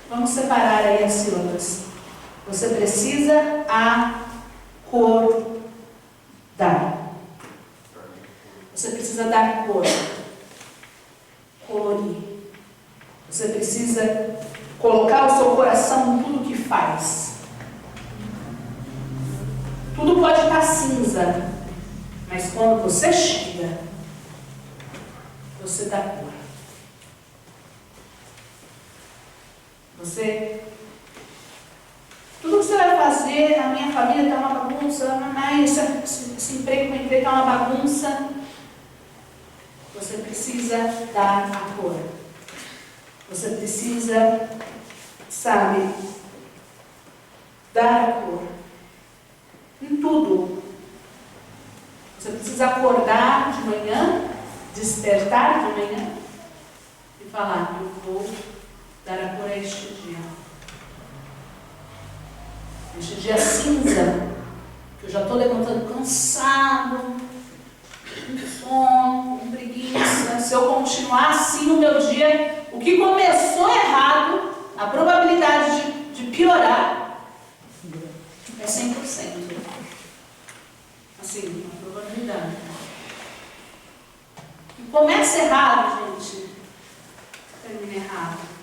Vamos separar aí as sílabas. Você precisa acordar. Você precisa dar cor. Colorir. Você precisa colocar o seu coração em tudo que faz. Tudo pode estar cinza, mas quando você chega, você dá cor. Tudo que você vai fazer, a minha família está uma bagunça, mamãe, esse emprego que eu entrei está uma bagunça. Você precisa dar a cor. Você precisa, sabe, dar a cor. Em tudo. Você precisa acordar de manhã, despertar de manhã e falar: eu vou dar a cor a este dia. Este dia cinza, que eu já estou levantando cansado, com sono, com preguiça. Se eu continuar assim no meu dia, o que começou errado, a probabilidade de piorar é 100%. Assim, a probabilidade. E começa errado, gente, termina errado.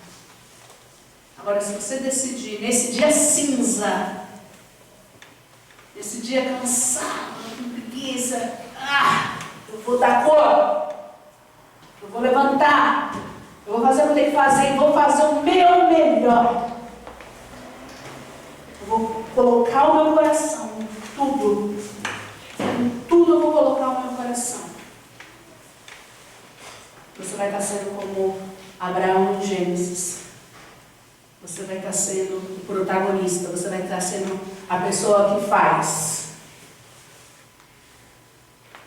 Agora, se você decidir, nesse dia cinza, nesse dia cansado, com preguiça, eu vou dar cor, eu vou levantar, eu vou fazer o que eu tenho que fazer, vou fazer o meu melhor. Eu vou colocar o meu coração em tudo. Em tudo eu vou colocar o meu coração. Você vai estar sendo como Abraão em Gênesis. Você vai estar sendo o protagonista. Você vai estar sendo a pessoa que faz.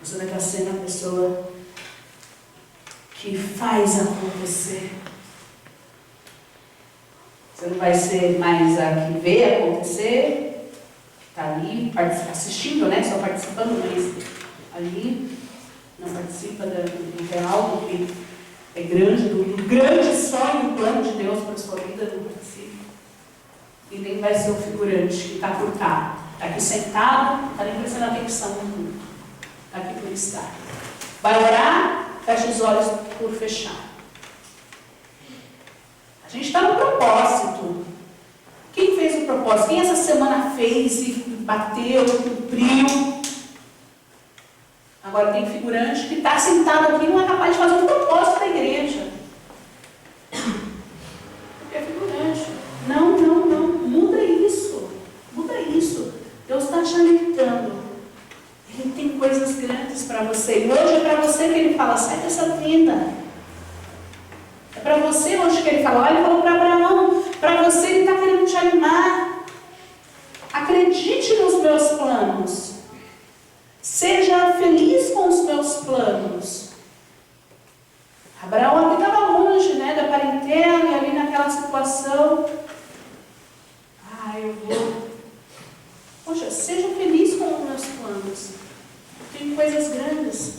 Você vai estar sendo a pessoa que faz acontecer. Você não vai ser mais a que vê acontecer, que está ali assistindo, né? Só participando, mas ali não participa do real, do que é grande, do grande sonho, do plano de Deus para a sua vida, não participa. E nem vai ser o figurante que está por cá. Está aqui sentado, está nem prestando atenção no mundo. Está aqui por estar. Vai orar, fecha os olhos por fechar. A gente está no propósito. Quem fez o propósito? Quem essa semana fez e bateu, cumpriu? Agora tem figurante que está sentado aqui e não é capaz de fazer o propósito da igreja. Porque é figurante. Não. Muda isso. Muda isso. Deus está te alertando. Ele tem coisas grandes para você. E hoje é para você para você, onde que ele falou? Ele falou para Abraão, para você ele está querendo te animar. Acredite nos meus planos. Seja feliz com os meus planos. Abraão aqui estava longe, né, da parentela, e ali naquela situação. Eu vou. Poxa, seja feliz com os meus planos. Tem coisas grandes,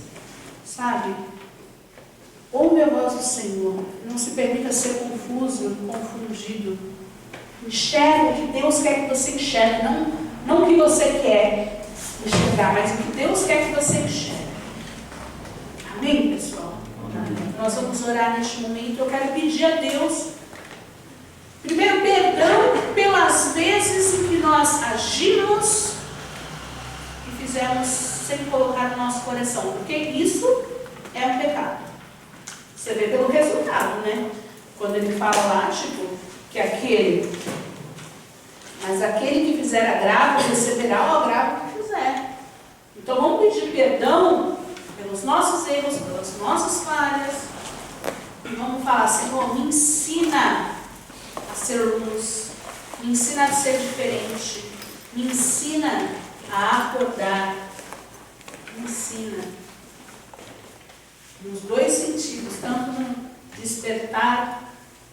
sabe? Ouve a voz do Senhor. Não se permita ser confuso, confundido. Enxerga o que Deus quer que você enxergue. Não o que você quer enxergar, mas o que Deus quer que você enxergue. Amém, pessoal? Amém. Nós vamos orar neste momento. Eu quero pedir a Deus, primeiro, perdão pelas vezes em que nós agimos e fizemos sem colocar no nosso coração, porque isso é um pecado. Você vê pelo resultado, né? Quando ele fala lá, que mas aquele que fizer agravo receberá o agravo que fizer. Então vamos pedir perdão pelos nossos erros, pelas nossas falhas, e vamos falar: Senhor, me ensina a ser luz, me ensina a ser diferente, me ensina a acordar, me ensina nos dois sentidos, tanto no despertar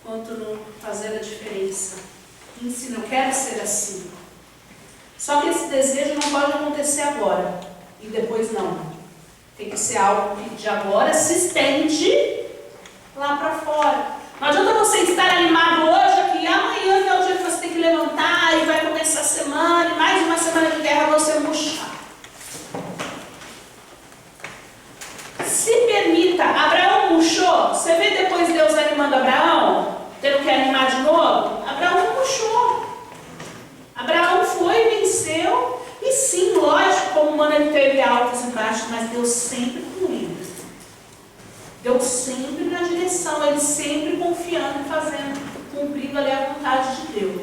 quanto no fazer a diferença. Me ensina, eu quero ser assim. Só que esse desejo não pode acontecer agora e depois não. Tem que ser algo que de agora se estende lá para fora. Não adianta você estar animado hoje aqui, amanhã que é o dia que você tem que levantar e vai começar a semana, e mais uma semana de guerra você murchar. Se permita. Abraão murchou. Você vê depois Deus animando Abraão, tendo que animar de novo? Abraão não murchou. Abraão foi, venceu, e sim, lógico, como humano ele teve altos e baixos, mas Deus sempre com ele. Deus sempre na direção, ele sempre confiando e fazendo, cumprindo ali a vontade de Deus.